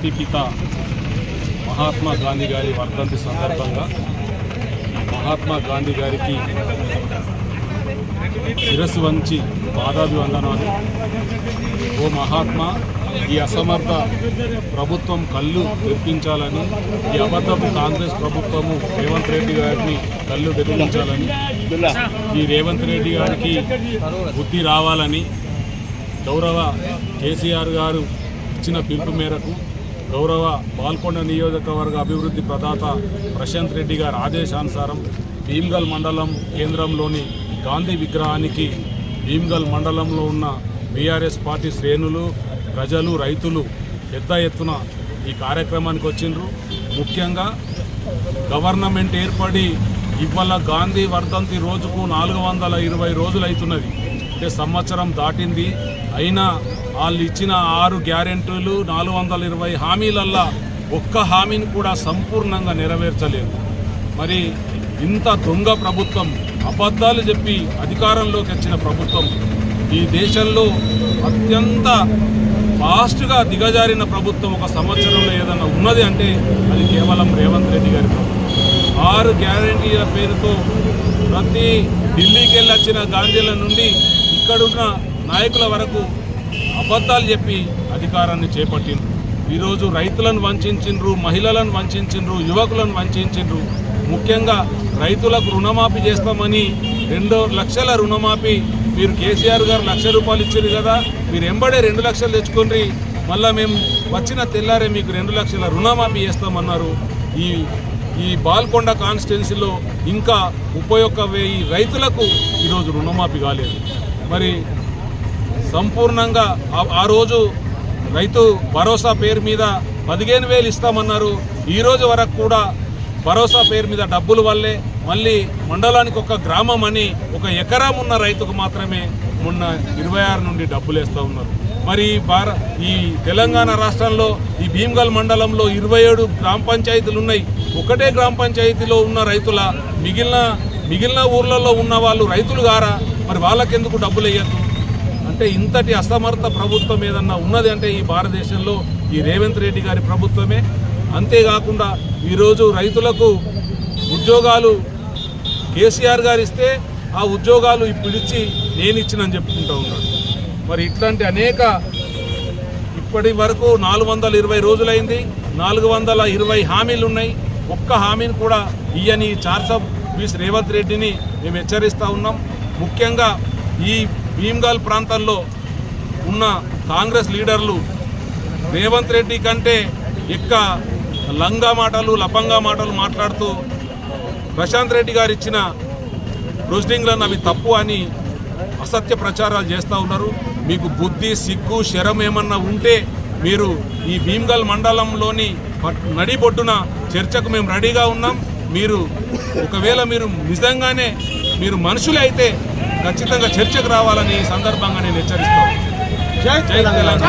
జాతిపిత మహాత్మా గాంధీ గారి వర్ధంతి సందర్భంగా మహాత్మా గాంధీ గారికి శిరస్సు వంచి పాదాభివందనాలు. ఓ మహాత్మా, ఈ అసమర్థ ప్రభుత్వం కళ్ళు తెప్పించాలని, ఈ అబద్ధపు కాంగ్రెస్ ప్రభుత్వము రేవంత్ రెడ్డి గారిని కళ్ళు తెప్పించాలని, ఈ రేవంత్ రెడ్డి గారికి బుద్ధి రావాలని గౌరవ కేసీఆర్ గారు ఇచ్చిన పిలుపు మేరకు గౌరవ బాల్కొండ నియోజకవర్గ అభివృద్ధి ప్రదాత ప్రశాంత్ రెడ్డి గారి ఆదేశానుసారం భీమ్గల్ మండలం కేంద్రంలోని గాంధీ విగ్రహానికి భీమ్గల్ మండలంలో ఉన్న బీఆర్ఎస్ పార్టీ శ్రేణులు, ప్రజలు, రైతులు పెద్ద ఎత్తున ఈ కార్యక్రమానికి వచ్చిండ్రు. ముఖ్యంగా గవర్నమెంట్ ఏర్పడి ఇవాళ గాంధీ వర్ధంతి రోజుకు 420 రోజులు అవుతున్నది. అంటే సంవత్సరం దాటింది. అయినా వాళ్ళు ఇచ్చిన 6 గ్యారెంటీలు 420 హామీలల్లా ఒక్క హామీని కూడా సంపూర్ణంగా నెరవేర్చలేదు. మరి ఇంత దొంగ ప్రభుత్వం, అబద్ధాలు చెప్పి అధికారంలోకి వచ్చిన ప్రభుత్వం, ఈ దేశంలో అత్యంత ఫాస్ట్గా దిగజారిన ప్రభుత్వం ఒక సంవత్సరంలో ఏదన్నా ఉన్నది అంటే అది కేవలం రేవంత్ రెడ్డి గారి ప్రభుత్వం. 6 గ్యారెంటీల పేరుతో ప్రతి ఢిల్లీకి వెళ్ళి వచ్చిన గాంధీల నుండి ఇక్కడున్న నాయకుల వరకు అబద్ధాలు చెప్పి అధికారాన్ని చేపట్టిండ్రు. ఈరోజు రైతులను వంచిండ్రు, మహిళలను వంచిండ్రు, యువకులను వంచిండ్రు. ముఖ్యంగా రైతులకు రుణమాఫీ చేస్తామని 2 లక్షల రుణమాఫీ మీరు కేసీఆర్ గారు ₹1,00,000 ఇచ్చారు కదా, మీరు ఎంబడే 2 లక్షలు తెచ్చుకొని మళ్ళీ మేము వచ్చిన తెల్లారే మీకు 2 లక్షల రుణమాఫీ చేస్తామన్నారు. ఈ బాల్కొండ కాన్స్టిట్యున్సీలో ఇంకా 31,000 రైతులకు ఈరోజు రుణమాఫీ కాలేదు. మరి సంపూర్ణంగా ఆ రోజు రైతు భరోసా పేరు మీద 15,000 ఇస్తామన్నారు. ఈరోజు వరకు కూడా భరోసా పేరు మీద డబ్బుల వల్లే మళ్ళీ మండలానికి ఒక గ్రామం అని ఒక ఎకరం ఉన్న రైతుకు మాత్రమే మొన్న 26 నుండి డబ్బులు వేస్తూ ఉన్నారు. మరి ఈ తెలంగాణ రాష్ట్రంలో ఈ భీమ్గల్ మండలంలో 27 గ్రామ పంచాయతీలు ఉన్నాయి. ఒకటే గ్రామ పంచాయతీలో ఉన్న రైతుల మిగిలిన ఊర్లలో ఉన్న వాళ్ళు రైతులు గారా? మరి వాళ్ళకెందుకు డబ్బులు వేయద్దు? అంటే ఇంతటి అసమర్థ ప్రభుత్వం ఏదన్నా ఉన్నది అంటే ఈ భారతదేశంలో ఈ రేవంత్ రెడ్డి గారి ప్రభుత్వమే. అంతేకాకుండా ఈరోజు రైతులకు ఉద్యోగాలు కేసీఆర్ గారు ఇస్తే ఆ ఉద్యోగాలు ఇప్పుడు ఇచ్చి నేను ఇచ్చినని చెప్పుకుంటూ ఉన్నాడు. మరి ఇట్లాంటి అనేక ఇప్పటి వరకు 420 రోజులైంది, 420 హామీలు ఉన్నాయి. ఒక్క హామీని కూడా ఇయ్యని 420 రేవంత్ రెడ్డిని మేము హెచ్చరిస్తూ ఉన్నాం. ముఖ్యంగా ఈ భీమ్గల్ ప్రాంతంలో ఉన్న కాంగ్రెస్ లీడర్లు రేవంత్ రెడ్డి కంటే లంగా మాటలు, లపంగా మాటలు మాట్లాడుతూ ప్రశాంత్ రెడ్డి గారు ఇచ్చిన ప్రొసీడింగ్లను అవి తప్పు అని అసత్య ప్రచారాలు చేస్తూ ఉన్నారు. మీకు బుద్ధి, సిగ్గు, శరం ఏమన్నా ఉంటే మీరు ఈ భీమ్గల్ మండలంలోని నడిబొడ్డున చర్చకు మేము రెడీగా ఉన్నాం. మీరు ఒకవేళ మీరు నిజంగానే మీరు మనుషులే అయితే ఖచ్చితంగా చర్చకు రావాలని ఈ సందర్భంగా నేను హెచ్చరిస్తాను. జై తెలంగాణ.